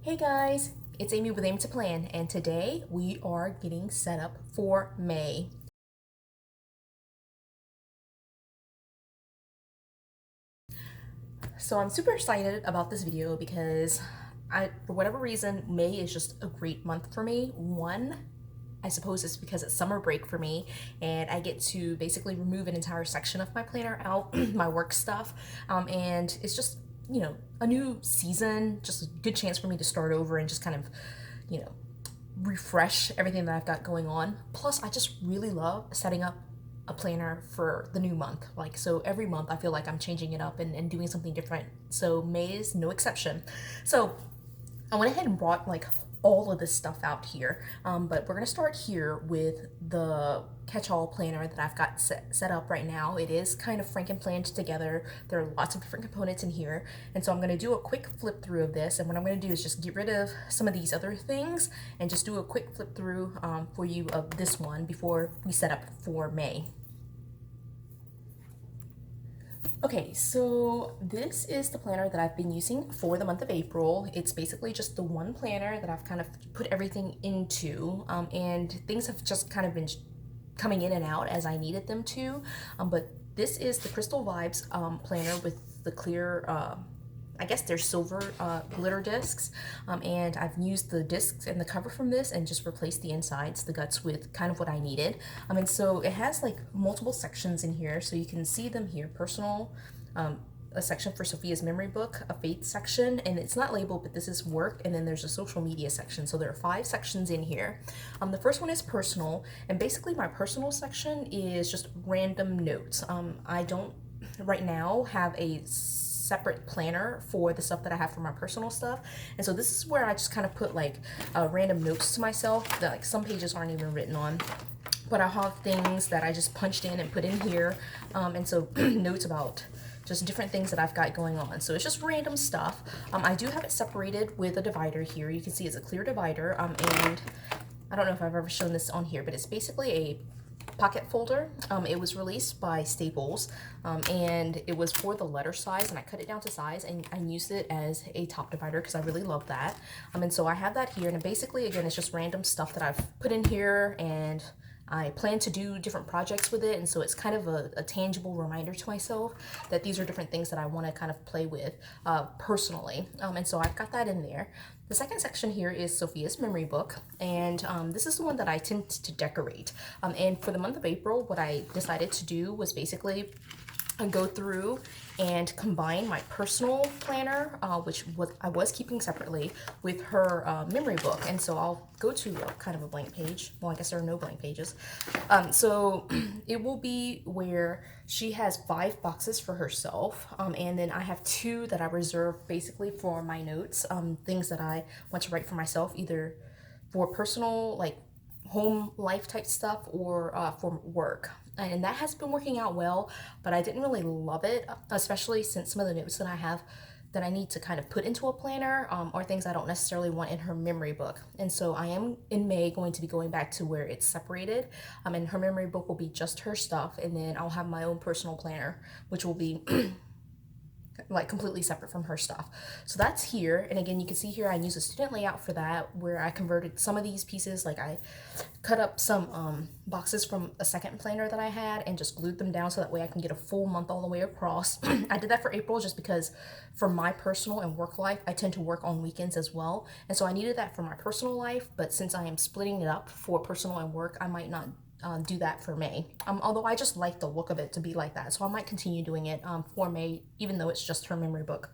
Hey guys, it's Amy with aim.to.plan, and today we are getting set up for May. So I'm super excited about this video because for whatever reason, May is just a great month for me. One, I suppose it's because it's summer break for me and I get to basically remove an entire section of my planner out, my work stuff, and it's just, a new season, just a good chance for me to start over and just kind of, you know, refresh everything that I've got going on. Plus, I just really love setting up a planner for the new month. Like, so every month I feel like I'm changing it up and doing something different. So May is no exception. So I went ahead and brought like all of this stuff out here, but we're gonna start here with the catch-all planner that I've got set up right now. It is kind of Frankenplanned together. There are lots of different components in here, and so I'm gonna do a quick flip through of this, and what I'm gonna do is just get rid of some of these other things and just do a quick flip through for you of this one before we set up for May. Okay, so this is the planner that I've been using for the month of April. It's basically just the one planner that I've kind of put everything into, and things have just kind of been coming in and out as I needed them to. But this is the Crystal Vibes planner with the clear I guess they're silver glitter discs, and I've used the discs and the cover from this and just replaced the insides, the guts, with kind of what I needed. And so it has like multiple sections in here, so you can see them here: personal, a section for Sophia's memory book, a faith section, and it's not labeled, but this is work, and then there's a social media section. So there are 5 sections in here. The first one is personal, and basically my personal section is just random notes. I don't right now have a separate planner for the stuff that I have for my personal stuff, and so this is where I just kind of put like random notes to myself that like some pages aren't even written on, but I have things that I just punched in and put in here, and so notes about just different things that I've got going on. So it's just random stuff. I do have it separated with a divider here. You can see it's a clear divider, and I don't know if I've ever shown this on here, but it's basically a pocket folder. It was released by Staples, and it was for the letter size, and I cut it down to size and I used it as a top divider because I really love that. And so I have that here, and basically again it's just random stuff that I've put in here, and I plan to do different projects with it, and so it's kind of a tangible reminder to myself that these are different things that I want to kind of play with personally. And so I've got that in there. The second section here is Sophia's memory book, and this is the one that I tend to decorate. And for the month of April, what I decided to do was basically go through and combine my personal planner, which I was keeping separately, with her memory book. And so I'll go to kind of a blank page. Well, I guess there are no blank pages. So it will be where she has 5 boxes for herself, and then I have 2 that I reserve basically for my notes, things that I want to write for myself, either for personal, like home life type stuff, or for work. And that has been working out well, but I didn't really love it, especially since some of the notes that I have that I need to kind of put into a planner are things I don't necessarily want in her memory book. And so I am in May going to be going back to where it's separated, and her memory book will be just her stuff, and then I'll have my own personal planner, which will be like completely separate from her stuff. So that's here. And again, you can see here I use a student layout for that, where I converted some of these pieces, like I cut up some boxes from a second planner that I had and just glued them down so that way I can get a full month all the way across. I did that for April just because for my personal and work life, I tend to work on weekends as well, and so I needed that for my personal life. But since I am splitting it up for personal and work, I might not do that for May. Although I just like the look of it to be like that, so I might continue doing it for May, even though it's just her memory book.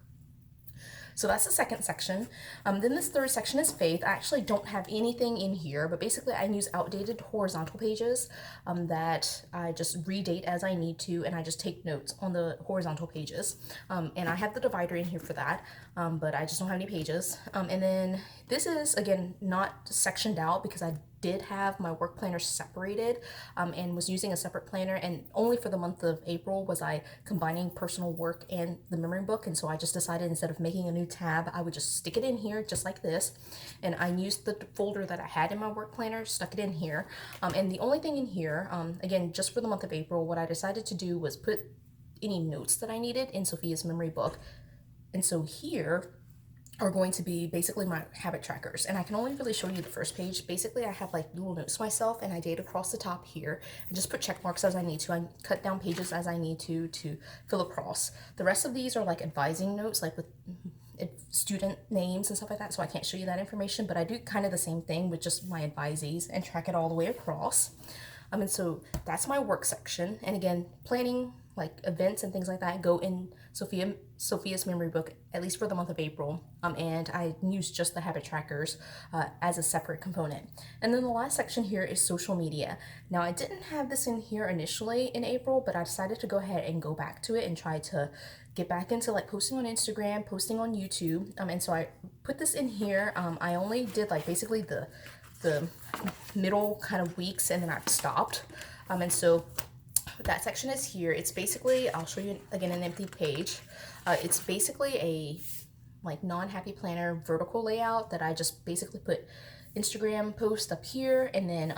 So that's the second section. Then this third section is faith. I actually don't have anything in here, but basically I use outdated horizontal pages that I just redate as I need to, and I just take notes on the horizontal pages. And I have the divider in here for that, but I just don't have any pages. And then this is, again, not sectioned out because I did have my work planner separated, and was using a separate planner, and only for the month of April was I combining personal work and the memory book. And so I just decided, instead of making a new tab, I would just stick it in here just like this, and I used the folder that I had in my work planner, stuck it in here. And the only thing in here, again, just for the month of April, what I decided to do was put any notes that I needed in Sophia's memory book. And so here are going to be basically my habit trackers, and I can only really show you the first page. Basically, I have like little notes myself, and I date across the top here and just put check marks as I need to. I cut down pages as I need to fill across. The rest of these are like advising notes, like with student names and stuff like that, so I can't show you that information, but I do kind of the same thing with just my advisees and track it all the way across. And so that's my work section. And again, planning like events and things like that go in Sophia's memory book, at least for the month of April. And I use just the habit trackers as a separate component. And then the last section here is social media. Now, I didn't have this in here initially in April, but I decided to go ahead and go back to it and try to get back into like posting on Instagram, posting on YouTube. And so I put this in here. I only did like basically the middle kind of weeks, and then I've stopped. And so that section is here. It's basically, I'll show you again an empty page. It's basically a like non-happy planner vertical layout that I just basically put Instagram post up here, and then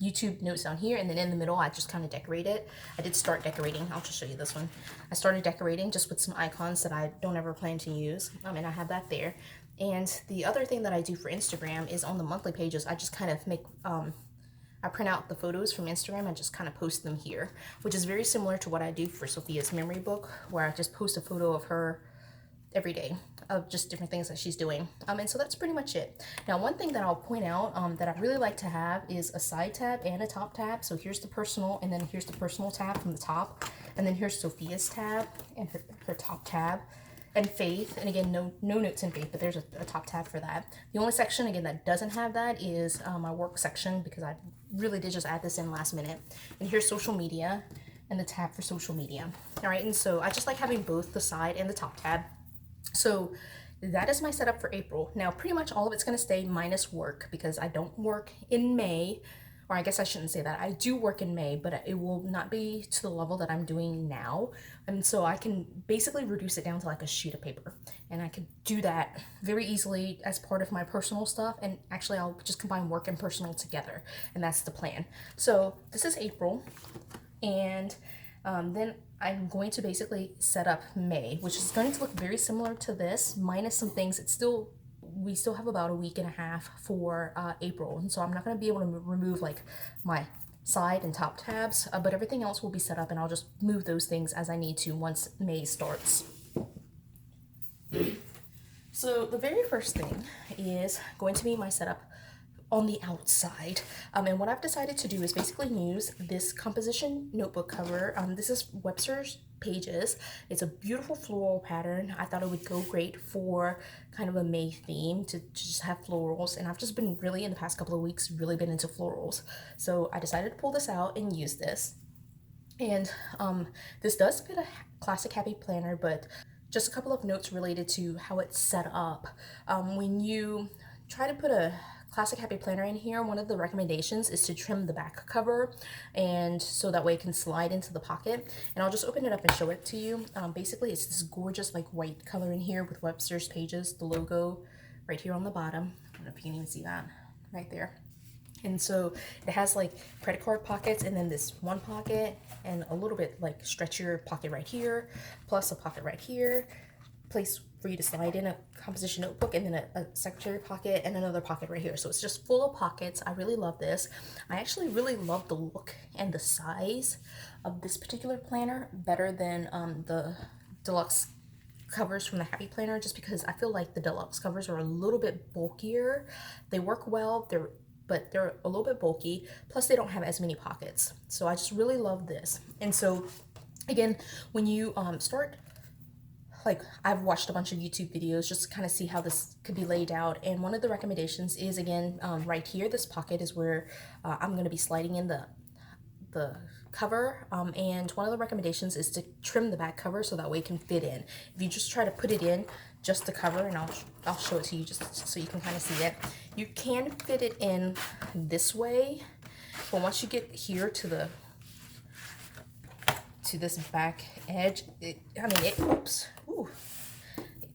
YouTube notes down here, and then in the middle I just kind of decorate it. I did start decorating. I'll just show you this one. I started decorating just with some icons that I don't ever plan to use, and I have that there. And the other thing that I do for Instagram is on the monthly pages, I just kind of make I print out the photos from Instagram and just kind of post them here, which is very similar to what I do for Sophia's memory book, where I just post a photo of her every day of just different things that she's doing. And so that's pretty much it. Now, one thing that I'll point out that I really like to have is a side tab and a top tab. So here's the personal, and then here's the personal tab from the top, and then here's Sophia's tab and her top tab. And Faith, and again, no notes in Faith, but there's a top tab for that. The only section, again, that doesn't have that is my work section, because I really did just add this in last minute. And here's social media and the tab for social media. All right, and so I just like having both the side and the top tab. So that is my setup for April. Now, pretty much all of it's going to stay minus work, because I don't work in May. Or I guess I shouldn't say that. I do work in May, but it will not be to the level that I'm doing now. And so I can basically reduce it down to like a sheet of paper. And I can do that very easily as part of my personal stuff. And actually, I'll just combine work and personal together. And that's the plan. So this is April. And then I'm going to basically set up May, which is going to look very similar to this, minus some things. We still have about a week and a half for April, and so I'm not going to be able to remove like my side and top tabs, but everything else will be set up, and I'll just move those things as I need to once May starts. So the very first thing is going to be my setup on the outside, and what I've decided to do is basically use this composition notebook cover. This is Webster's Pages. It's a beautiful floral pattern. I thought it would go great for kind of a May theme, to just have florals, and I've just been really, in the past couple of weeks, really been into florals. So I decided to pull this out and use this. And this does fit a classic happy planner, but just a couple of notes related to how it's set up. When you try to put a classic happy planner in here, one of the recommendations is to trim the back cover, and so that way it can slide into the pocket. And I'll just open it up and show it to you. Basically, it's this gorgeous like white color in here with Webster's Pages, the logo right here on the bottom. I don't know if you can even see that right there. And so it has like credit card pockets, and then this one pocket, and a little bit like stretchier pocket right here, plus a pocket right here, place for you to slide in a composition notebook, and then a secretary pocket, and another pocket right here. So it's just full of pockets. I really love this. I actually really love the look and the size of this particular planner better than the deluxe covers from the Happy Planner, just because I feel like the deluxe covers are a little bit bulkier. They work well, but they're a little bit bulky, plus they don't have as many pockets. So I just really love this. And so again, when you start, like, I've watched a bunch of YouTube videos just to kind of see how this could be laid out, and one of the recommendations is, again, right here, this pocket is where I'm going to be sliding in the cover, and one of the recommendations is to trim the back cover so that way it can fit in. If you just try to put it in just the cover, and I'll show it to you just so you can kind of see it, you can fit it in this way, but once you get here to this back edge, oops, ooh,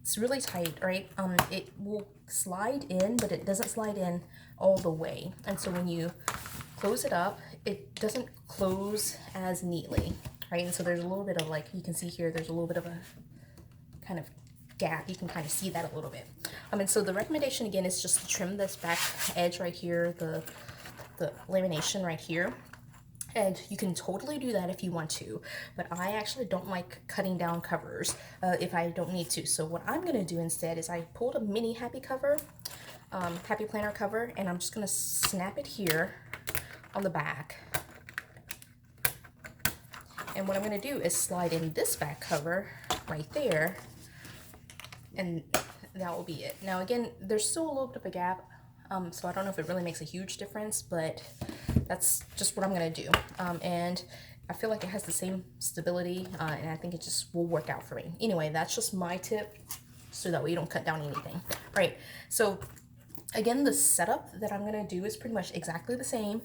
it's really tight, right? It will slide in, but it doesn't slide in all the way. And so when you close it up, it doesn't close as neatly, right? And so there's a little bit of, like, you can see here, there's a little bit of a kind of gap, you can kind of see that a little bit. And so the recommendation again is just to trim this back edge right here, the lamination right here. And you can totally do that if you want to, but I actually don't like cutting down covers if I don't need to. So what I'm gonna do instead is I pulled a mini Happy cover, Happy Planner cover, and I'm just gonna snap it here on the back. And what I'm gonna do is slide in this back cover right there, and that will be it. Now again, there's still a little bit of a gap, so I don't know if it really makes a huge difference, but that's just what I'm gonna do. And I feel like it has the same stability, and I think it just will work out for me. Anyway, that's just my tip, so that way you don't cut down anything. Right, so again, the setup that I'm gonna do is pretty much exactly the same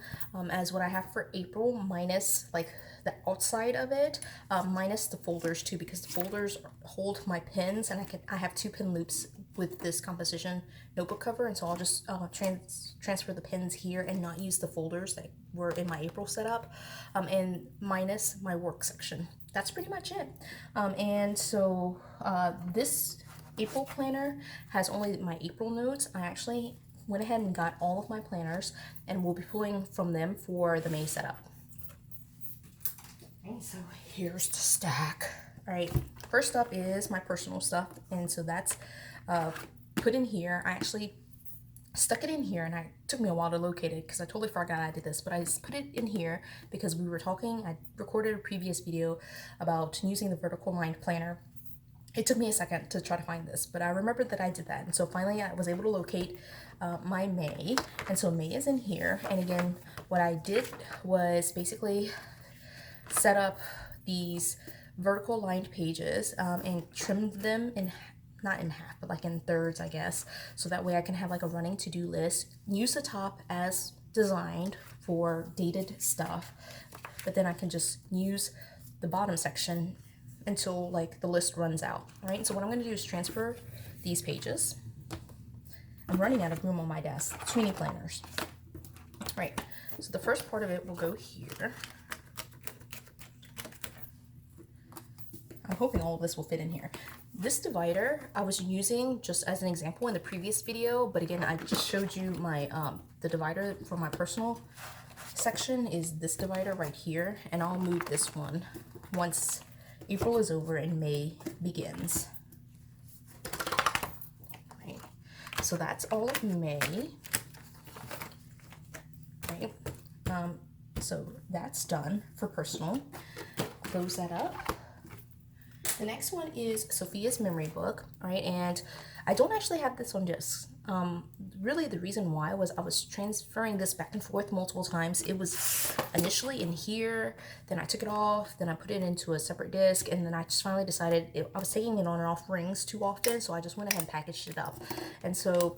as what I have for April, minus like the outside of it, minus the folders too, because the folders hold my pins, and I have 2 pin loops with this composition notebook cover, and so I'll just transfer the pins here and not use the folders that were in my April setup, and minus my work section. That's pretty much it. And so this April planner has only my April notes. I actually went ahead and got all of my planners, and we'll be pulling from them for the May setup. And so here's the stack. All right, first up is my personal stuff, and so that's put in here. I actually stuck it in here, and it took me a while to locate it because I totally forgot I did this, but I just put it in here because we were talking. I recorded a previous video about using the vertical lined planner. It took me a second to try to find this, but I remembered that I did that, and so finally I was able to locate my May, and so May is in here. And again, what I did was basically set up these vertical lined pages and trimmed them in, not in half, but like in thirds, I guess, so that way I can have like a running to-do list. Use the top as designed for dated stuff, but then I can just use the bottom section until like the list runs out. All right, so what I'm going to do is transfer these pages. I'm running out of room on my desk. Too many planners. Right, so the first part of it will go here. I'm hoping all of this will fit in here. This divider I was using just as an example in the previous video, but again, I just showed you my the divider for my personal section is this divider right here, and I'll move this one once April is over and May begins. Right. So that's all of May. Right. So that's done for personal. Close that up. The next one is Sophia's memory book, right? And I don't actually have this on disc. Really the reason why was I was transferring this back and forth multiple times. It was initially in here, then I took it off, then I put it into a separate disc, and then I just finally decided I was taking it on and off rings too often, so I just went ahead and packaged it up. And so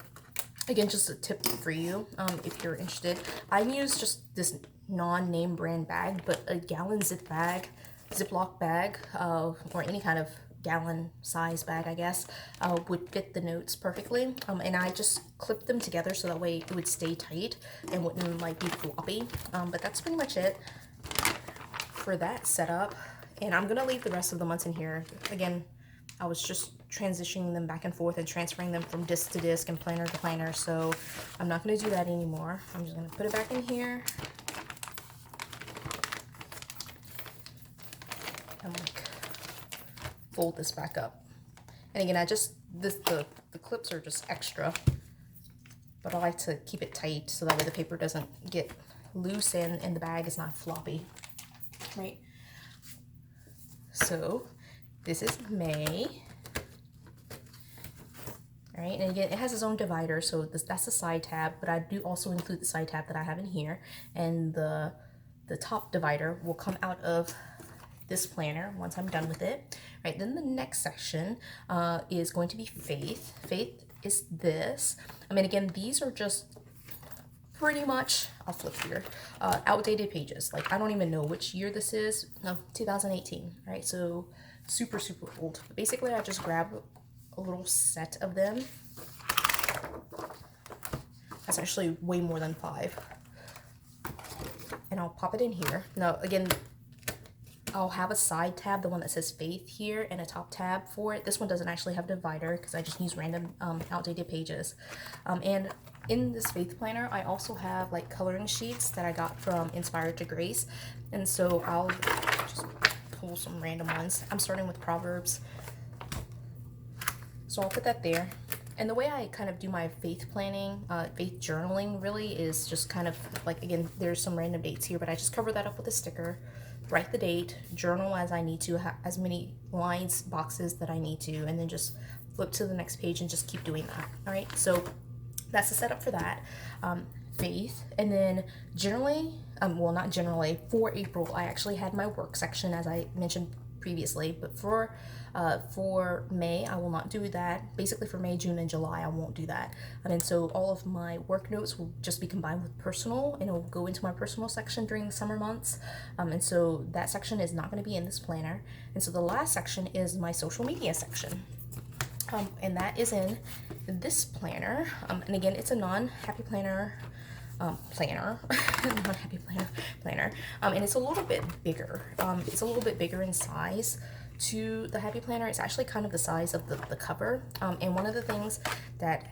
again, just a tip for you, if you're interested. I use just this non-name brand bag, but a gallon Ziploc bag, or any kind of gallon size bag, I guess, would fit the notes perfectly. And I just clipped them together so that way it would stay tight and wouldn't like be floppy. But that's pretty much it for that setup. And I'm gonna leave the rest of the months in here. Again, I was just transitioning them back and forth and transferring them from disc to disc and planner to planner, so I'm not gonna do that anymore. I'm just gonna put it back in here. And like fold this back up. And again, the clips are just extra, but I like to keep it tight so that way the paper doesn't get loose and the bag is not floppy, right? So this is May, all right? And again, it has its own divider, so that's the side tab, but I do also include the side tab that I have in here, and the top divider will come out of this planner once I'm done with it. Right, then the next section is going to be Faith. Faith is this. I mean, again, these are just pretty much, I'll flip here, outdated pages. Like, I don't even know which year this is. No, 2018, right? So super, super old. But basically, I just grab a little set of them. That's actually way more than 5. And I'll pop it in here. Now, again, I'll have a side tab, the one that says Faith here, and a top tab for it. This one doesn't actually have a divider because I just use random outdated pages. And in this Faith planner, I also have like coloring sheets that I got from Inspired to Grace. And so I'll just pull some random ones. I'm starting with Proverbs. So I'll put that there. And the way I kind of do my faith planning, faith journaling really is just kind of like, again, there's some random dates here, but I just cover that up with a sticker, write the date, journal as I need to, as many lines, boxes that I need to, and then just flip to the next page and just keep doing that. All right, so that's the setup for that. Faith. And then generally, well, not generally, for April, I actually had my work section, as I mentioned previously, but for May, I will not do that. Basically for May, June, and July, I won't do that. And so all of my work notes will just be combined with personal, and it will go into my personal section during the summer months. And so that section is not going to be in this planner. And so the last section is my social media section. And that is in this planner. And again, it's a non-happy planner non-happy planner, and it's a little bit bigger. It's a little bit bigger in size to the happy planner. It's actually kind of the size of the cover. And one of the things that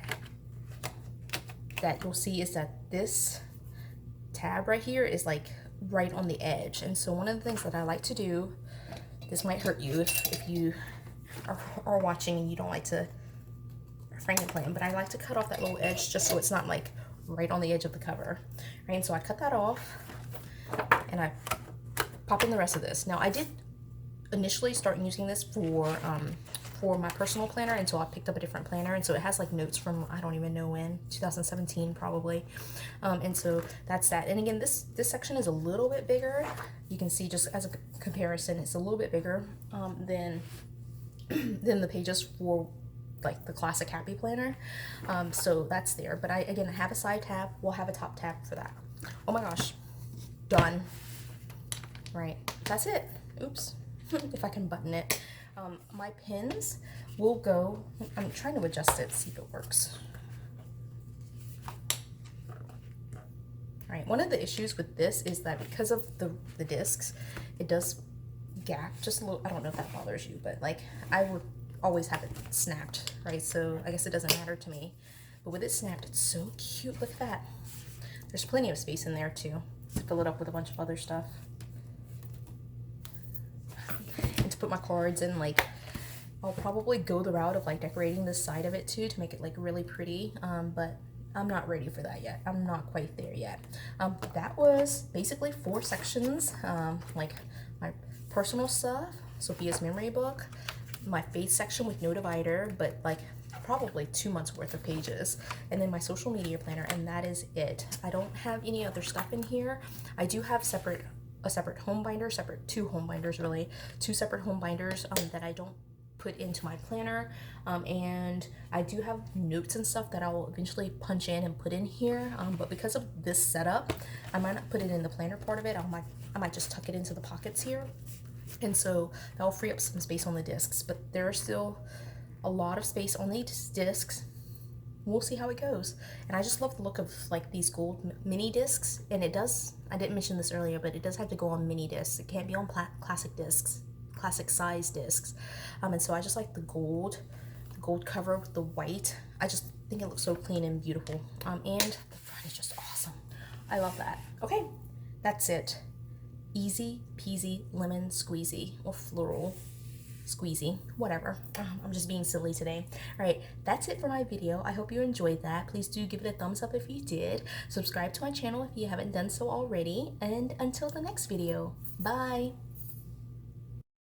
you'll see is that this tab right here is like right on the edge. And so one of the things that I like to do, this might hurt you if you are watching and you don't like to Frankenplan, but I like to cut off that little edge just so it's not like right on the edge of the cover, right? And so I cut that off and I pop in the rest of this. Now I did initially start using this for my personal planner until I picked up a different planner, and so it has like notes from I don't even know when, 2017 probably, and so that's that. And again, this section is a little bit bigger. You can see just as a comparison, it's a little bit bigger than the pages for like the classic happy planner. So that's there, but I again have a side tab, we'll have a top tab for that. Oh my gosh, done. Right, that's it. Oops. If I can button it. My pins will go, I'm trying to adjust it, see if it works. All right, one of the issues with this is that because of the discs, it does gap just a little. I don't know if that bothers you, but like I would always have it snapped, right? So I guess it doesn't matter to me. But with it snapped, it's so cute. Look at that. There's plenty of space in there too to fill it up with a bunch of other stuff. And to put my cards in, like, I'll probably go the route of like decorating this side of it too to make it like really pretty. But I'm not ready for that yet. I'm not quite there yet. That was basically 4 sections, like my personal stuff, Sophia's memory book, my faith section with no divider, but like probably 2 months worth of pages, and then my social media planner, and that is it. I don't have any other stuff in here. I do have a separate home binder, two home binders really, 2 separate home binders that I don't put into my planner, and I do have notes and stuff that I'll eventually punch in and put in here, but because of this setup, I might not put it in the planner part of it. I might just tuck it into the pockets here, and so that'll free up some space on the discs, but there's still a lot of space on these discs. We'll see how it goes. And I just love the look of like these gold mini discs, and it does, I didn't mention this earlier, but it does have to go on mini discs. It can't be on classic discs, classic size discs. And so I just like the gold cover with the white. I just think it looks so clean and beautiful. And the front is just awesome. I love that. Okay, that's it. Easy peasy lemon squeezy, or floral squeezy, whatever. I'm just being silly today. All right, that's it for my video. I hope you enjoyed that. Please do give it a thumbs up if you did. Subscribe to my channel if you haven't done so already. And until the next video, bye.